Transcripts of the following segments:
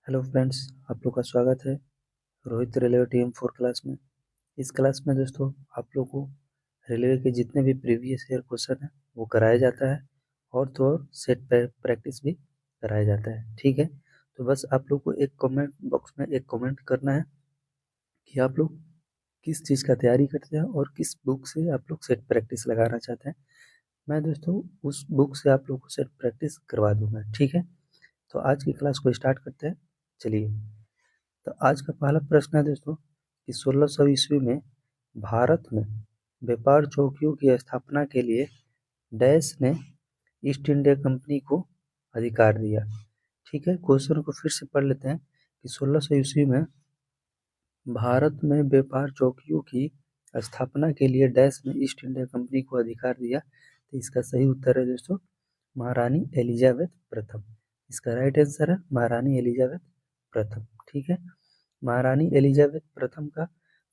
Hello friends, आप लोग का स्वागत है रोहित रेलवे टीम 4 क्लास में। इस क्लास में दोस्तों आप लोग को रेलवे के जितने भी प्रीवियस ईयर क्वेश्चन हैं वो कराया जाता है और तो और सेट प्रैक्टिस भी कराया जाता है। ठीक है, तो बस आप लोग को एक कमेंट बॉक्स में एक कमेंट करना है कि आप लोग किस चीज़ का तैयारी करते हैं और किस बुक से आप लोग सेट प्रैक्टिस लगाना चाहते हैं। मैं दोस्तों उस बुक से आप लोग को सेट प्रैक्टिस करवा दूंगा। ठीक है, तो आज की क्लास को स्टार्ट करते हैं। चलिए, तो आज का पहला प्रश्न है दोस्तों कि 1600 ईस्वी में भारत में व्यापार चौकियों की स्थापना के लिए डैश ने ईस्ट इंडिया कंपनी को अधिकार दिया। ठीक है, क्वेश्चन को फिर से पढ़ लेते हैं कि 1600 ईस्वी में भारत में व्यापार चौकियों की स्थापना के लिए डैश ने ईस्ट इंडिया कंपनी को अधिकार दिया। तो इसका सही उत्तर है दोस्तों महारानी एलिजाबेथ प्रथम। इसका राइट आंसर है महारानी एलिजाबेथ प्रथम। ठीक है, महारानी एलिजाबेथ प्रथम का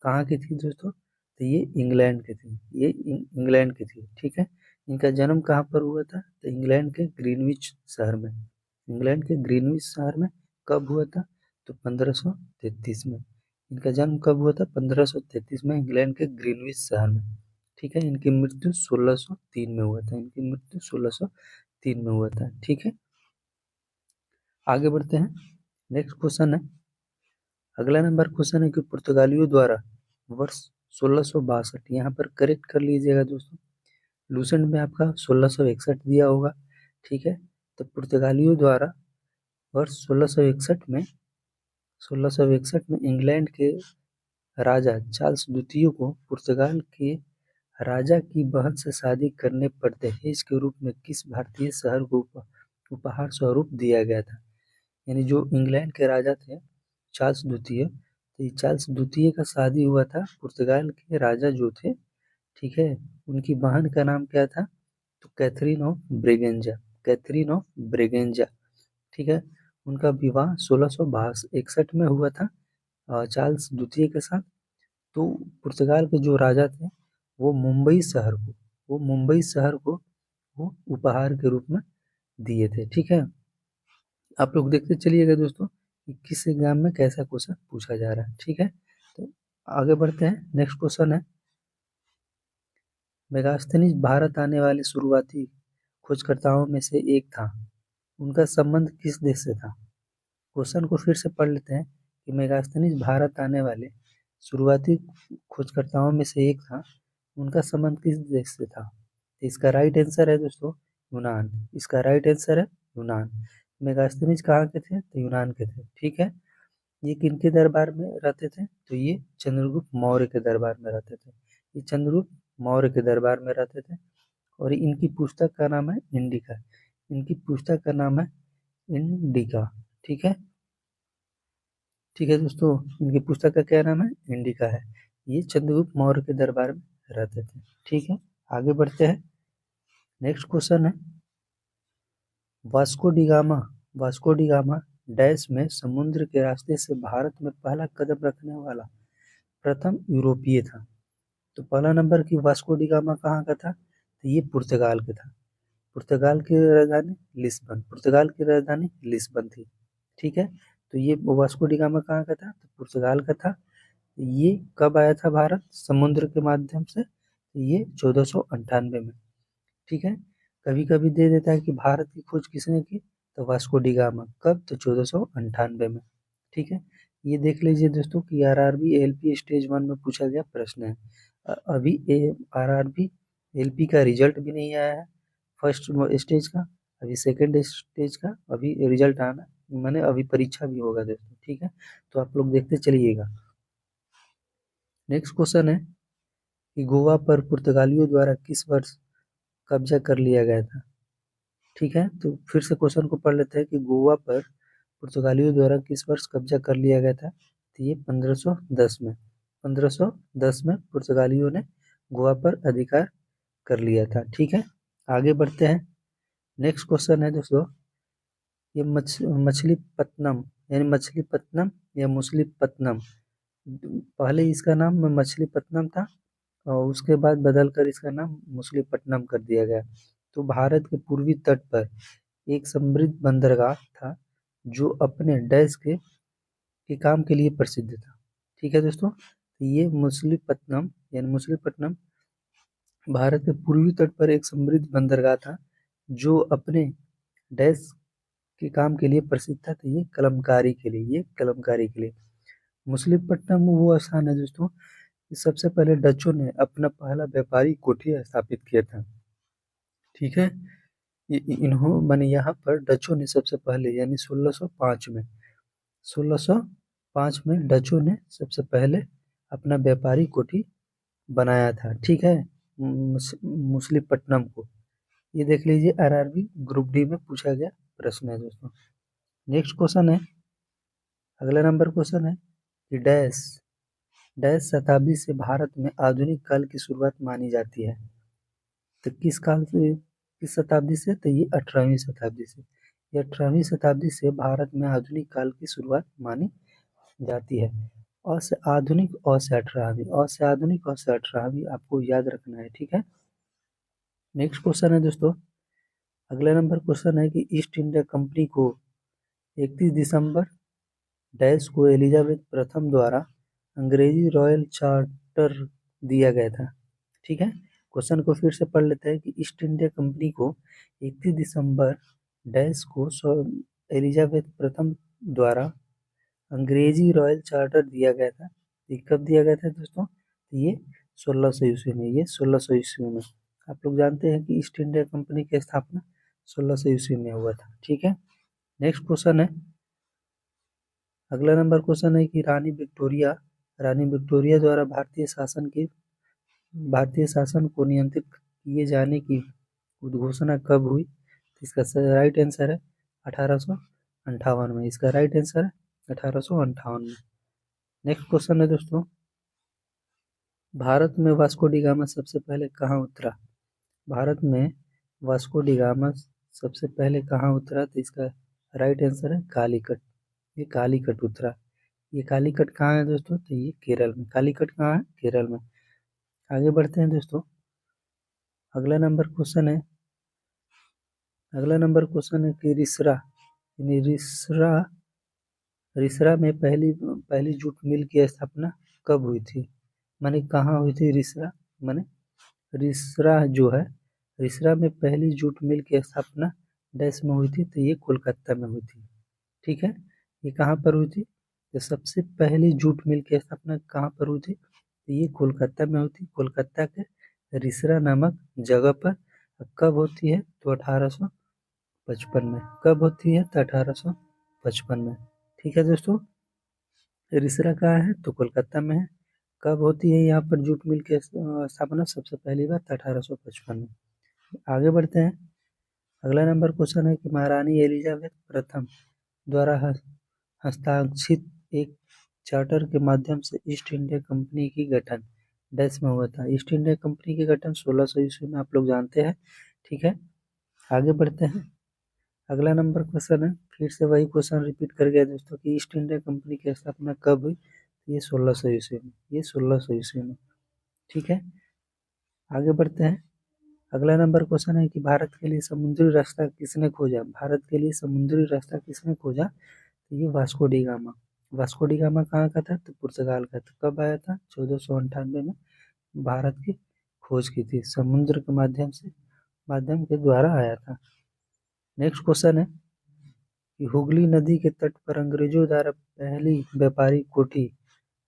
कहाँ की थी दोस्तों? तो ये इंग्लैंड की थी, ये इंग्लैंड की थी। ठीक है, इनका जन्म कहाँ पर हुआ था? तो इंग्लैंड के ग्रीनविच शहर में। इंग्लैंड के ग्रीनविच शहर में कब हुआ था? तो 1533 में। इनका जन्म कब हुआ था? 1533 में इंग्लैंड के ग्रीनविच शहर में। ठीक है, इनकी मृत्यु 1603 में हुआ था। इनकी मृत्यु 1603 में हुआ था। ठीक है, आगे बढ़ते हैं। नेक्स्ट क्वेश्चन है, अगला नंबर क्वेश्चन है कि पुर्तगालियों द्वारा वर्ष 1662, यहाँ पर करेक्ट कर लीजिएगा दोस्तों, लूसेंट में आपका 1661 दिया होगा। ठीक है, तो पुर्तगालियों द्वारा वर्ष 1661 में इंग्लैंड के राजा चार्ल्स द्वितीय को पुर्तगाल के राजा की बहन से शादी करने पर दहेज के रूप में किस भारतीय शहर को उपहार स्वरूप दिया गया था? यानी जो इंग्लैंड के राजा थे चार्ल्स द्वितीय, तो ये चार्ल्स द्वितीय का शादी हुआ था पुर्तगाल के राजा जो थे। ठीक है, उनकी बहन का नाम क्या था? तो Catherine of Braganza. Catherine of Braganza. ठीक है, उनका विवाह 1661 में हुआ था चार्ल्स द्वितीय के साथ। तो पुर्तगाल के जो राजा थे वो मुंबई शहर को वो उपहार के रूप में दिए थे। ठीक है, आप लोग देखते चलिएगा दोस्तों कि किस एग्जाम में कैसा क्वेश्चन पूछा जा रहा है। ठीक है, तो आगे बढ़ते हैं। नेक्स्ट क्वेश्चन है, मेगास्थनीज भारत आने वाले शुरुआती खोजकर्ताओं में से एक था, उनका संबंध किस देश से था? क्वेश्चन को फिर से पढ़ लेते हैं कि मेगास्थनीज भारत आने वाले शुरुआती खोजकर्ताओं में से एक था, उनका संबंध किस देश से था? तो इसका राइट आंसर है दोस्तों यूनान। इसका राइट आंसर है यूनान। मेगास्थनीज कहाँ के थे? तो यूनान के थे। ठीक है, ये किनके दरबार में रहते थे? तो ये चंद्रगुप्त मौर्य के दरबार में रहते थे। ये चंद्रगुप्त मौर्य के दरबार में रहते थे और इनकी पुस्तक का नाम है इंडिका। इनकी पुस्तक का नाम है इंडिका। ठीक है, ठीक है दोस्तों, इनकी पुस्तक का क्या नाम है? इंडिका है। ये चंद्रगुप्त मौर्य के दरबार में रहते थे। ठीक है, आगे बढ़ते हैं। नेक्स्ट क्वेश्चन है, वास्को डी गामा डैश में समुद्र के रास्ते से भारत में पहला कदम रखने वाला प्रथम यूरोपीय था। तो पहला नंबर की वास्को डी गामा कहाँ का था? तो ये पुर्तगाल का था। पुर्तगाल की राजधानी लिस्बन थी। ठीक है, तो ये वास्को डी गामा कहाँ का था? तो पुर्तगाल का था। ये कब आया था भारत समुद्र के माध्यम से? तो ये 1498 में। ठीक है, कभी कभी दे देता है कि भारत की खोज किसने की? तो वास्को डी गामा। कब? तो 1498 में। ठीक है, ये देख लीजिए दोस्तों कि आरआरबी एलपी स्टेज 1 में पूछा गया प्रश्न है। अभी आरआरबी एलपी का रिजल्ट भी नहीं आया है फर्स्ट स्टेज का, अभी सेकंड स्टेज का अभी रिजल्ट आना, मैंने अभी परीक्षा भी होगा दोस्तों। ठीक है, तो आप लोग देखते चलिएगा। नेक्स्ट क्वेश्चन है कि गोवा पर पुर्तगालियों द्वारा किस वर्ष कब्जा कर लिया गया था? ठीक है, तो फिर से क्वेश्चन को पढ़ लेते हैं कि गोवा पर पुर्तगालियों द्वारा किस वर्ष कब्जा कर लिया गया था? तो ये 1510 में। 1510 में पुर्तगालियों ने गोवा पर अधिकार कर लिया था। ठीक है, आगे बढ़ते हैं। नेक्स्ट क्वेश्चन है दोस्तों, ये मछलीपट्टनम यानी मछलीपट्टनम या मुसलीपट्टनम, पहले इसका नाम मछलीपट्टनम था और उसके बाद बदलकर इसका नाम मछलीपट्टनम कर दिया गया। तो भारत के पूर्वी तट पर एक समृद्ध बंदरगाह था जो अपने डैश के काम के लिए प्रसिद्ध था। ठीक है दोस्तों, तो ये मछलीपट्टनम यानी मछलीपट्टनम भारत के पूर्वी तट पर एक समृद्ध बंदरगाह था जो अपने डैश के काम के लिए प्रसिद्ध था। तो ये कलमकारी के लिए मछलीपट्टनम वो स्थान है दोस्तों, सबसे पहले डचों ने अपना पहला व्यापारी कोठी स्थापित किया था। ठीक है, इन्हों माने यहाँ पर डचों ने सबसे पहले यानी 1605 में डचों ने सबसे पहले अपना व्यापारी कोठी बनाया था। ठीक है, मछलीपट्टनम को। ये देख लीजिए, आरआरबी ग्रुप डी में पूछा गया प्रश्न है दोस्तों। नेक्स्ट क्वेश्चन है, अगला नंबर क्वेश्चन है कि डैश डैश शताब्दी से भारत में आधुनिक काल की शुरुआत मानी जाती है। तो किस काल से, किस शताब्दी से? तो ये 18वीं शताब्दी से। ये 18वीं शताब्दी से भारत में आधुनिक काल की शुरुआत मानी जाती है। अ से आधुनिक, अ से 18वीं, अ से आधुनिक, अ से 18वीं आपको याद रखना है। ठीक है, नेक्स्ट क्वेश्चन है दोस्तों, अगला नंबर क्वेश्चन है कि ईस्ट इंडिया कंपनी को 31 दिसंबर डैश को एलिजाबेथ प्रथम द्वारा अंग्रेजी रॉयल चार्टर दिया गया था। ठीक है, क्वेश्चन को फिर से पढ़ लेते हैं कि ईस्ट इंडिया कंपनी को 31 दिसंबर डैश को एलिजाबेथ प्रथम द्वारा अंग्रेजी रॉयल चार्टर दिया गया था। ये कब दिया गया था दोस्तों? ये 1600 ईस्वी में। ये 1600 ईस्वी में। आप लोग जानते हैं कि ईस्ट इंडिया कंपनी की स्थापना 1600 ईस्वी में हुआ था। ठीक है, नेक्स्ट क्वेश्चन है, अगला नंबर क्वेश्चन है कि रानी विक्टोरिया द्वारा भारतीय शासन को नियंत्रित किए जाने की उद्घोषणा कब हुई? तो इसका राइट आंसर है 1858 में। इसका राइट आंसर है 1858 में। नेक्स्ट क्वेश्चन है दोस्तों, भारत में वास्को डी गामा सबसे पहले कहाँ उतरा? भारत में वास्को डी गामा सबसे पहले कहाँ उतरा? तो इसका राइट आंसर है कालीकट। ये कालीकट उतरा। ये कालीकट कहाँ है दोस्तों? तो ये केरल में। कालीकट कहाँ है? केरल में। आगे बढ़ते हैं दोस्तों, अगला नंबर क्वेश्चन है, कि रिसरा में पहली जूट मिल की स्थापना कब हुई थी? माने कहाँ हुई थी रिसरा? माने रिसरा जो है, रिसरा में पहली जूट मिल की स्थापना डैश में हुई थी? तो ये कोलकाता में हुई थी। ठीक है, ये कहाँ पर हुई थी? तो सबसे पहली जूट मिल की स्थापना कहाँ पर हुई थी? तो ये कोलकाता में हुई थी। कोलकाता के रिसरा नामक जगह पर। कब होती है? तो 1855 में। कब होती है? तो 1855 में। ठीक है दोस्तों, रिसरा कहाँ है? तो कोलकाता में है। कब होती है यहाँ पर जूट मिल की स्थापना? सबसे पहली बार 1855 में। आगे बढ़ते हैं, अगला नंबर क्वेश्चन है कि महारानी एलिजाबेथ प्रथम द्वारा हस्ताक्षरित एक चार्टर के माध्यम से ईस्ट इंडिया कंपनी की गठन डैश में हुआ था। ईस्ट इंडिया कंपनी की गठन 1600 ईस्वी में, आप लोग जानते हैं। ठीक है, आगे बढ़ते हैं, अगला नंबर क्वेश्चन है, फिर से वही क्वेश्चन रिपीट कर गया दोस्तों कि ईस्ट इंडिया कंपनी की स्थापना कब हुई? ये 1600 ईस्वी में। ये 1600 ईस्वी में। ठीक है, आगे बढ़ते हैं, अगला नंबर क्वेश्चन है कि भारत के लिए समुद्री रास्ता किसने खोजा? भारत के लिए समुद्री रास्ता किसने खोजा? तो ये Vasco D gamma. Vasco D gamma कहाँ का था? तो पुर्तगाल का था। कब आया था? 1498 में भारत की खोज की थी, समुद्र के माध्यम के द्वारा आया था। नेक्स्ट क्वेश्चन है कि हुगली नदी के तट पर अंग्रेजों द्वारा पहली व्यापारी कोठी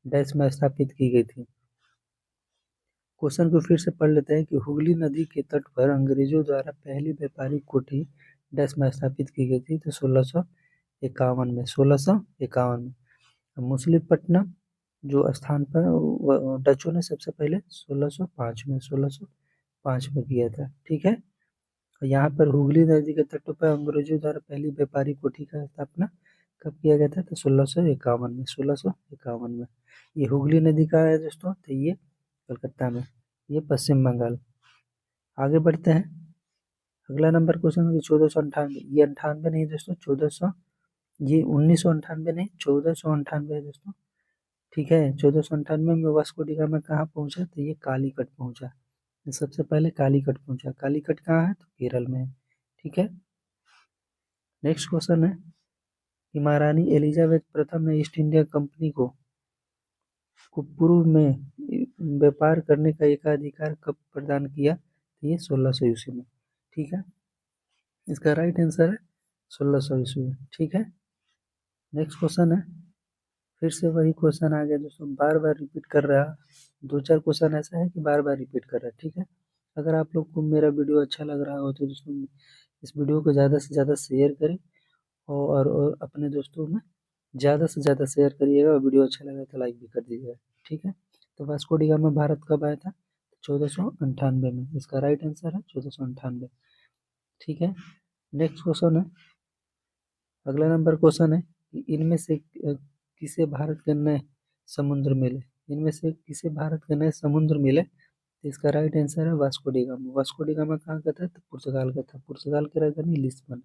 डैश में स्थापित की गई थी। क्वेश्चन को फिर से पढ़ लेते हैं कि हुगली नदी के तट पर अंग्रेजों द्वारा पहली व्यापारी कोठी डैश में स्थापित की गई थी। तो 1651 में। 1651 में। मछलीपट्टनम जो स्थान पर डचों ने सबसे पहले 1605 में किया था। ठीक है, यहाँ पर हुगली नदी के तटों पर अंग्रेजों द्वारा पहली व्यापारी कोठी का स्थापना कब किया गया था? तो 1651 में। 1651 में। ये हुगली नदी का है दोस्तों, तो ये कलकत्ता में, ये पश्चिम बंगाल। आगे बढ़ते हैं, अगला नंबर क्वेश्चन है 1498। ये 98 नहीं दोस्तों, 1400, ये 1998 नहीं, 1498 है दोस्तों। ठीक है, 1498 में वास्को डी गामा कहाँ पहुंचा? तो ये कालीकट पहुंचा। सबसे पहले कालीकट पहुंचा। कालीकट कहाँ है? तो केरल में है। ठीक है, नेक्स्ट क्वेश्चन है, कि महारानी एलिजाबेथ प्रथम ने ईस्ट इंडिया कंपनी को पूर्व में व्यापार करने का एकाधिकार कब प्रदान किया? तो ये 1600 ईस्वी में। ठीक है, इसका राइट आंसर है 1600 ईस्वी में। ठीक है, नेक्स्ट क्वेश्चन है, फिर से वही क्वेश्चन आ गया दोस्तों, बार बार रिपीट कर रहा है। 2-4 क्वेश्चन ऐसा है कि बार बार रिपीट कर रहा है। ठीक है, अगर आप लोग को मेरा वीडियो अच्छा लग रहा हो तो दोस्तों इस वीडियो को ज़्यादा से ज़्यादा शेयर करें और अपने दोस्तों में ज़्यादा से ज़्यादा शेयर करिएगा, और वीडियो अच्छा लगे तो लाइक भी कर दीजिएगा। ठीक है, तो वास्को डी गामा भारत कब आया था? 1498 में। इसका राइट आंसर है 1498। ठीक है, नेक्स्ट क्वेश्चन है, अगला नंबर क्वेश्चन है कि इनमें से किसे भारत के नए समुद्र मिले? इनमें से किसे भारत के नए समुद्र मिले? तो इसका राइट आंसर है Vasco D gamma. Vasco D gamma कहाँ का था? तो पुर्तगाल का था। पुर्तगाल की राजधानी लिस्बन।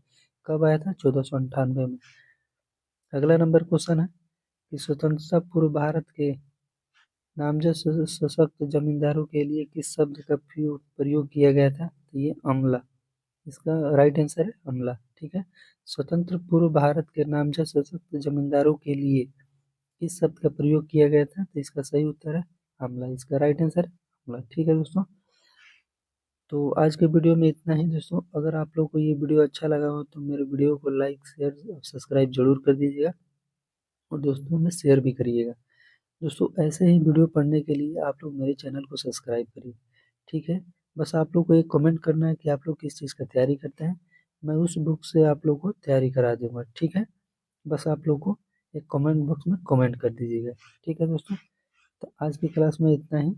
कब आया था? 1498 में। अगला नंबर क्वेश्चन है कि स्वतंत्रता पूर्व भारत के नामजद सशक्त जमींदारों के लिए किस शब्द का प्रयोग किया गया था? तो ये अमला। इसका राइट आंसर है अमला। ठीक है, स्वतंत्र पूर्व भारत के नामजद सशक्त जमींदारों के लिए किस शब्द का प्रयोग किया गया था? तो इसका सही उत्तर है अमला। इसका राइट आंसर है अमला। ठीक है दोस्तों, तो आज के वीडियो में इतना ही दोस्तों। अगर आप लोग को ये वीडियो अच्छा लगा हो तो मेरे वीडियो को लाइक शेयर और सब्सक्राइब जरूर कर दीजिएगा, और दोस्तों में शेयर भी करिएगा। दोस्तों ऐसे ही वीडियो पढ़ने के लिए आप लोग मेरे चैनल को सब्सक्राइब करिए। ठीक है, बस आप लोग को एक कमेंट करना है कि आप लोग किस चीज़ का तैयारी करते हैं, मैं उस बुक से आप लोग को तैयारी करा दूंगा। ठीक है, बस आप लोग को एक कमेंट बॉक्स में कमेंट कर दीजिएगा। ठीक है दोस्तों, तो आज की क्लास में इतना ही।